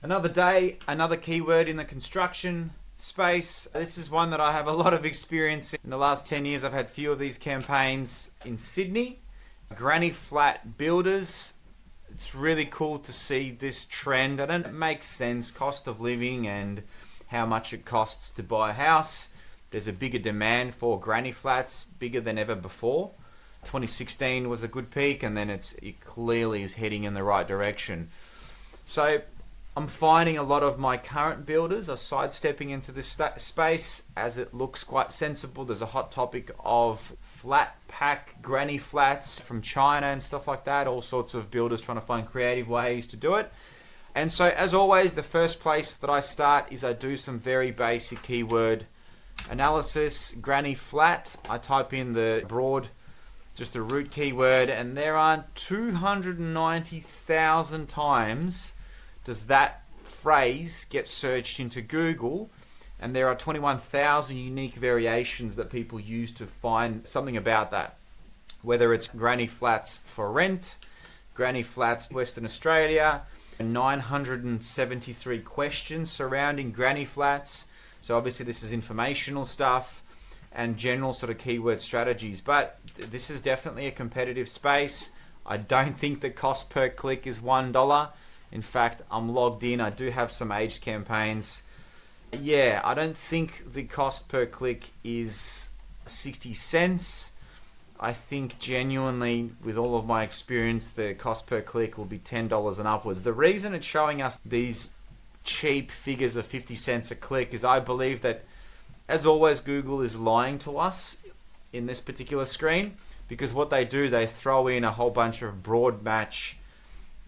Another day, another keyword in the construction space. This is one that I have a lot of experience in. In the last 10 years, I've had a few of these campaigns in Sydney. Granny flat builders. It's really cool to see this trend. I don't know, it makes sense, cost of living and how much it costs to buy a house. There's a bigger demand for granny flats, bigger than ever before. 2016 was a good peak, and then it clearly is heading in the right direction. So I'm finding a lot of my current builders are sidestepping into this space as it looks quite sensible. There's a hot topic of flat pack granny flats from China and stuff like that. All sorts of builders trying to find creative ways to do it. And so, as always, the first place that I start is I do some very basic keyword analysis. Granny flat, I type in the broad, just the root keyword, and there are 290,000 times does that phrase get searched into Google, and there are 21,000 unique variations that people use to find something about that. Whether it's granny flats for rent, granny flats Western Australia, 973 questions surrounding granny flats. So obviously this is informational stuff and general sort of keyword strategies, but this is definitely a competitive space. I don't think the cost per click is $1. In fact, I'm logged in. I do have some aged campaigns. Yeah, I don't think the cost per click is 60 cents. I think genuinely, with all of my experience, the cost per click will be $10 and upwards. The reason it's showing us these cheap figures of 50 cents a click is I believe that, as always, Google is lying to us in this particular screen, because what they do, they throw in a whole bunch of broad match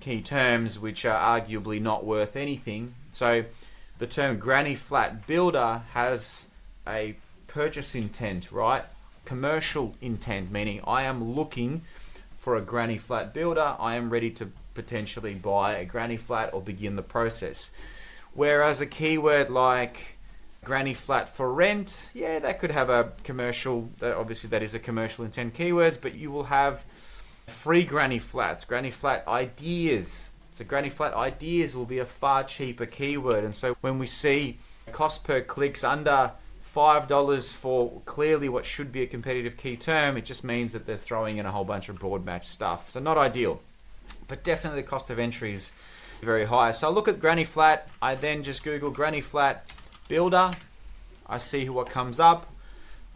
key terms which are arguably not worth anything. So the term granny flat builder has a purchase intent, right? Commercial intent, meaning I am looking for a granny flat builder. I am ready to potentially buy a granny flat or begin the process. Whereas a keyword like granny flat for rent, yeah, that could have a commercial, obviously that is a commercial intent keywords, but you will have free granny flats, granny flat ideas. So granny flat ideas will be a far cheaper keyword. And so when we see cost per clicks under $5 for clearly what should be a competitive key term, it just means that they're throwing in a whole bunch of broad match stuff. So not ideal, but definitely the cost of entry is very high. So I look at granny flat, I then just Google granny flat builder. I see what comes up.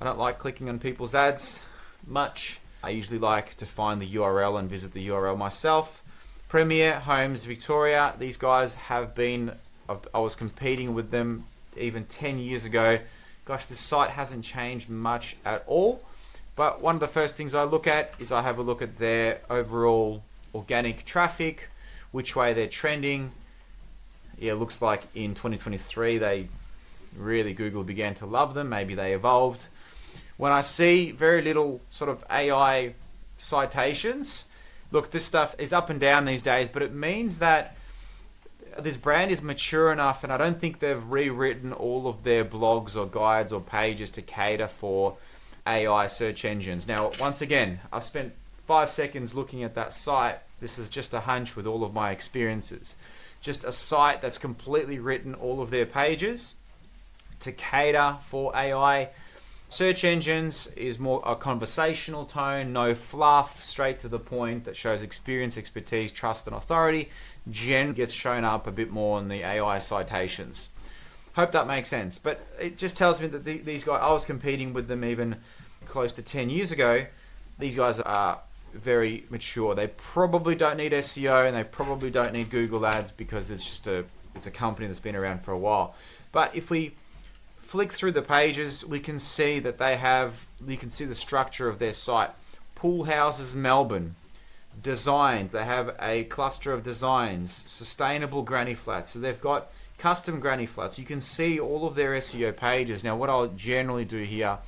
I don't like clicking on people's ads much. I usually like to find the URL and visit the URL myself. Premier Homes Victoria, these guys have been, I was competing with them even 10 years ago. Gosh, this site hasn't changed much at all. But one of the first things I look at is I have a look at their overall organic traffic, which way they're trending. Yeah, it looks like in 2023, Google began to love them. Maybe they evolved. When I see very little sort of AI citations, look, this stuff is up and down these days, but it means that this brand is mature enough, and I don't think they've rewritten all of their blogs or guides or pages to cater for AI search engines. Now, once again, I've spent 5 seconds looking at that site. This is just a hunch with all of my experiences. Just a site that's completely written all of their pages to cater for AI search engines, is more a conversational tone, no fluff, straight to the point, that shows experience, expertise, trust, and authority. Gen gets shown up a bit more in the AI citations. Hope that makes sense. But it just tells me that these guys, I was competing with them even close to 10 years ago. These guys are very mature. They probably don't need SEO, and they probably don't need Google ads, because it's a company that's been around for a while. But if we flick through the pages, we can see that you can see the structure of their site. Pool houses, Melbourne. Designs, they have a cluster of designs. Sustainable granny flats. So they've got custom granny flats. You can see all of their SEO pages. Now, what I'll generally do here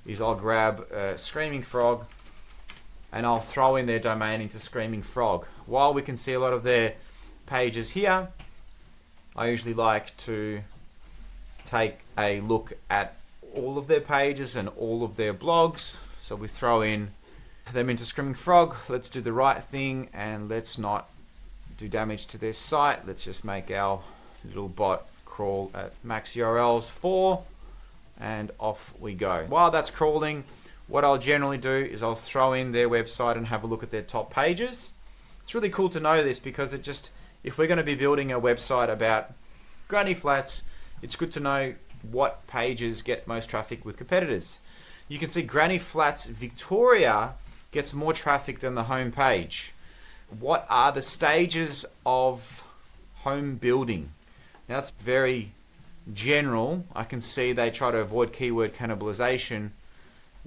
is I'll grab Screaming Frog, and I'll throw in their domain into Screaming Frog. While we can see a lot of their pages here, I usually like to take a look at all of their pages and all of their blogs. So we throw in them into Screaming Frog. Let's do the right thing and let's not do damage to their site. Let's just make our little bot crawl at max URLs 4, and off we go. While that's crawling, what I'll generally do is I'll throw in their website and have a look at their top pages. It's really cool to know this because it just, if we're going to be building a website about granny flats, it's good to know what pages get most traffic with competitors. You can see Granny Flats Victoria gets more traffic than the home page. What are the stages of home building? Now that's very general. I can see they try to avoid keyword cannibalization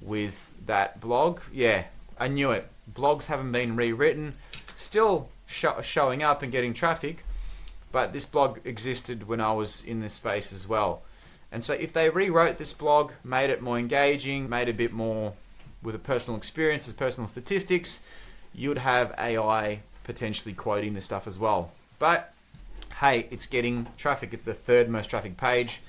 with that blog. Yeah, I knew it. Blogs haven't been rewritten, still showing up and getting traffic, but this blog existed when I was in this space as well. And so if they rewrote this blog, made it more engaging, made it a bit more with a personal experience, personal statistics, you'd have AI potentially quoting this stuff as well. But hey, it's getting traffic. It's the third most traffic page.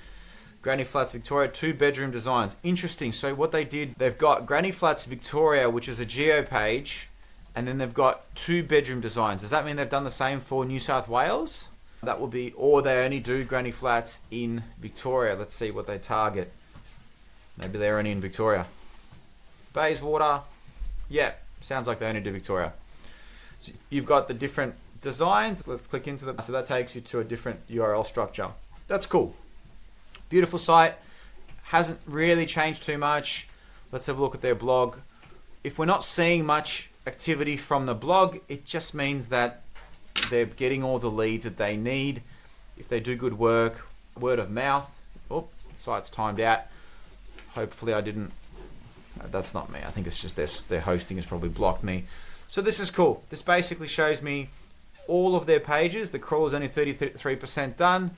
Granny Flats Victoria, 2-bedroom designs. Interesting. So what they did, they've got Granny Flats Victoria, which is a geo page, and then they've got 2-bedroom designs. Does that mean they've done the same for New South Wales? That will be, or they only do granny flats in Victoria. Let's see what they target. Maybe they're only in Victoria. Bayswater, yeah, sounds like they only do Victoria. So you've got the different designs. Let's click into them. So that takes you to a different URL structure. That's cool. Beautiful site. Hasn't really changed too much. Let's have a look at their blog. If we're not seeing much activity from the blog, it just means that they're getting all the leads that they need. If they do good work, word of mouth. Oh, site's timed out. Hopefully I didn't. That's not me. I think it's just their hosting has probably blocked me. So this is cool. This basically shows me all of their pages. The crawl is only 33% done.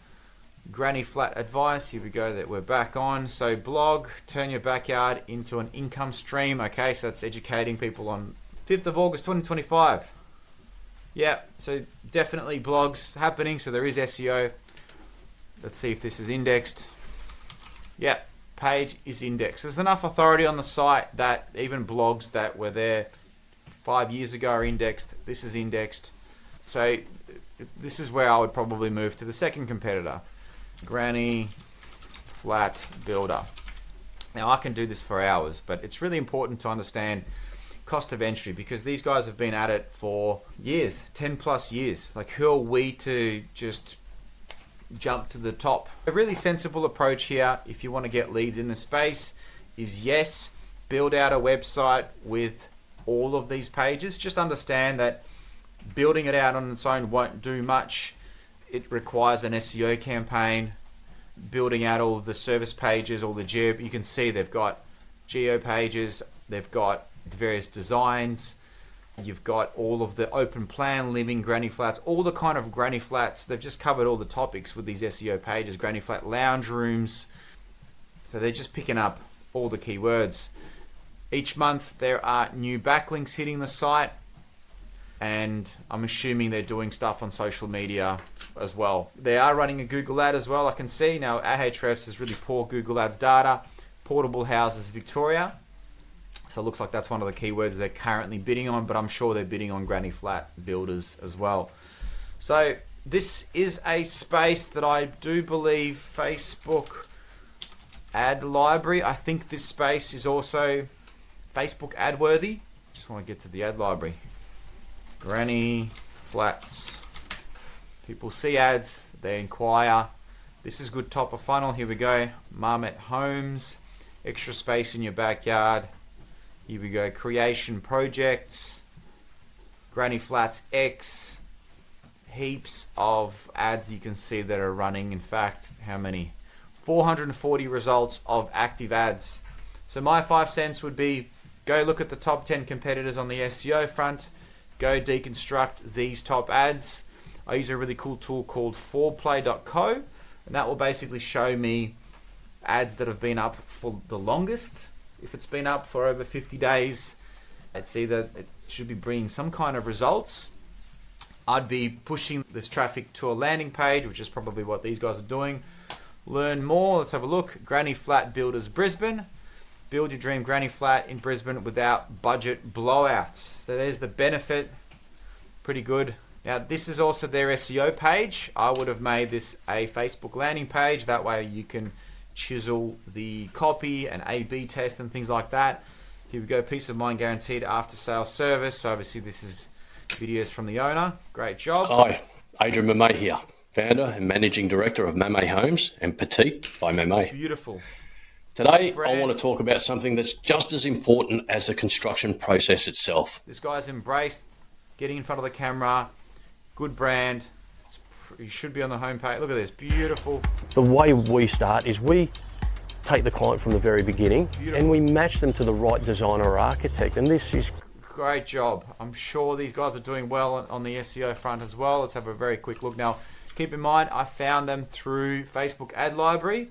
Granny flat advice. Here we go. That we're back on. So blog, turn your backyard into an income stream. Okay, so that's educating people on 5th of August 2025. Yeah, so definitely blogs happening, so there is SEO. Let's see if this is indexed. Yeah, page is indexed. There's enough authority on the site that even blogs that were there 5 years ago are indexed. This is indexed. So this is where I would probably move to the second competitor, Granny Flat Builder. Now I can do this for hours, but it's really important to understand cost of entry because these guys have been at it for years, 10 plus years. Like, who are we to just jump to the top? A really sensible approach here, if you want to get leads in the space, is yes, build out a website with all of these pages. Just understand that building it out on its own won't do much. It requires an SEO campaign, building out all of the service pages, all the geo. You can see they've got geo pages, they've got various designs, you've got all of the open plan living granny flats, all the kind of granny flats. They've just covered all the topics with these SEO pages. Granny flat lounge rooms, so they're just picking up all the keywords. Each month there are new backlinks hitting the site, and I'm assuming they're doing stuff on social media as well. They are running a Google ad as well, I can see. Now Ahrefs is really poor Google ads data. Portable houses Victoria. So it looks like that's one of the keywords they're currently bidding on, but I'm sure they're bidding on granny flat builders as well. So this is a space that I do believe Facebook ad library. I think this space is also Facebook ad worthy. Just want to get to the ad library. Granny flats. People see ads, they inquire. This is good top of funnel. Here we go. Marmot homes, extra space in your backyard. Here we go, creation projects, Granny Flats X, heaps of ads you can see that are running. In fact, how many? 440 results of active ads. So my 5 cents would be, go look at the top 10 competitors on the SEO front, go deconstruct these top ads. I use a really cool tool called foreplay.co, and that will basically show me ads that have been up for the longest. If it's been up for over 50 days, it's either it should be bringing some kind of results. I'd be pushing this traffic to a landing page, which is probably what these guys are doing. Learn more. Let's have a look. Granny Flat Builders Brisbane. Build your dream granny flat in Brisbane without budget blowouts. So there's the benefit. Pretty good. Now, this is also their SEO page. I would have made this a Facebook landing page. That way you can chisel the copy and A/B test and things like that. Here we go, peace of mind guaranteed after sales service. So obviously this is videos from the owner. Great job. Hi, Adrian Mamay here, founder and managing director of Mamay Homes and Petite by Mamay. Beautiful. Today, I want to talk about something that's just as important as the construction process itself. This guy's embraced getting in front of the camera. Good brand. You should be on the homepage. Look at this, beautiful. The way we start is we take the client from the very beginning and we match them to the right designer or architect. And this is great job. I'm sure these guys are doing well on the SEO front as well. Let's have a very quick look now. Keep in mind, I found them through Facebook ad library.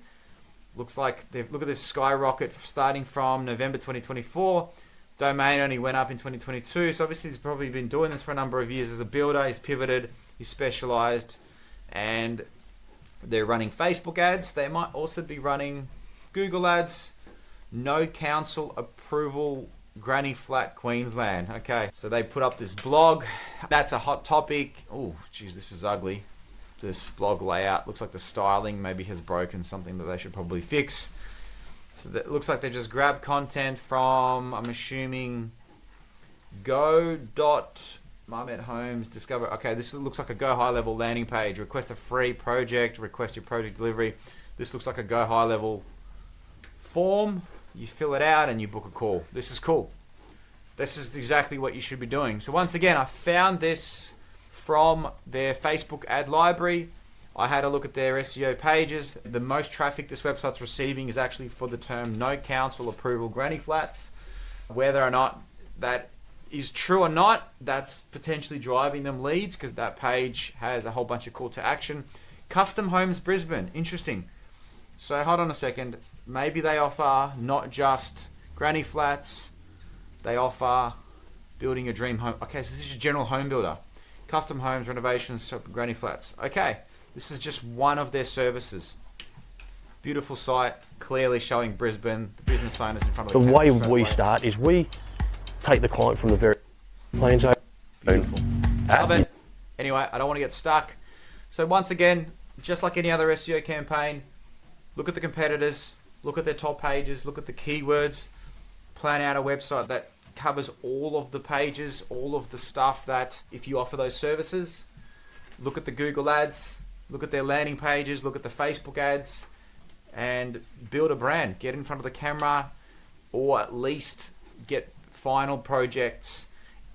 Looks like they've, look at this skyrocket starting from November 2024. Domain only went up in 2022. So obviously he's probably been doing this for a number of years as a builder. He's pivoted, he's specialized, and they're running Facebook ads. They might also be running Google ads. No council approval, granny flat, Queensland. Okay, so they put up this blog. That's a hot topic. Oh, geez, this is ugly. This blog layout looks like the styling maybe has broken, something that they should probably fix. So that looks like they just grabbed content from, I'm assuming, Go.Marmet Homes Discover. Okay, this looks like a Go High Level landing page. Request a free project, request your project delivery. This looks like a Go High Level form. You fill it out and you book a call. This is cool. This is exactly what you should be doing. So once again, I found this from their Facebook ad library. I had a look at their SEO pages. The most traffic this website's receiving is actually for the term no council approval granny flats. Whether or not that is true or not, that's potentially driving them leads because that page has a whole bunch of call to action. Custom Homes Brisbane, interesting. So hold on a second. Maybe they offer not just granny flats, they offer building a dream home. Okay, so this is a general home builder. Custom homes, renovations, granny flats. Okay, this is just one of their services. Beautiful site, clearly showing Brisbane, the business owners in front of the way we start is we take the client from the very plains over. Beautiful. Love it. Anyway, I don't want to get stuck. So once again, just like any other SEO campaign, look at the competitors, look at their top pages, look at the keywords, plan out a website that covers all of the pages, all of the stuff that if you offer those services. Look at the Google ads, look at their landing pages, look at the Facebook ads, and build a brand. Get in front of the camera, or at least get final projects.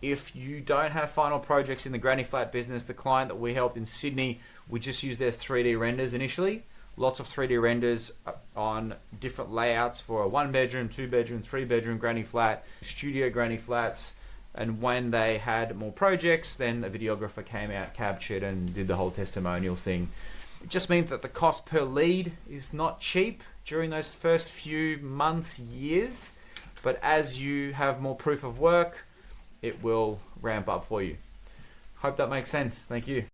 If you don't have final projects in the granny flat business, the client that we helped in Sydney, we just used their 3D renders initially. Lots of 3D renders on different layouts for a 1-bedroom, 2-bedroom, 3-bedroom granny flat, studio granny flats. And when they had more projects, then the videographer came out, captured, and did the whole testimonial thing. It just means that the cost per lead is not cheap during those first few months, years. But as you have more proof of work, it will ramp up for you. Hope that makes sense. Thank you.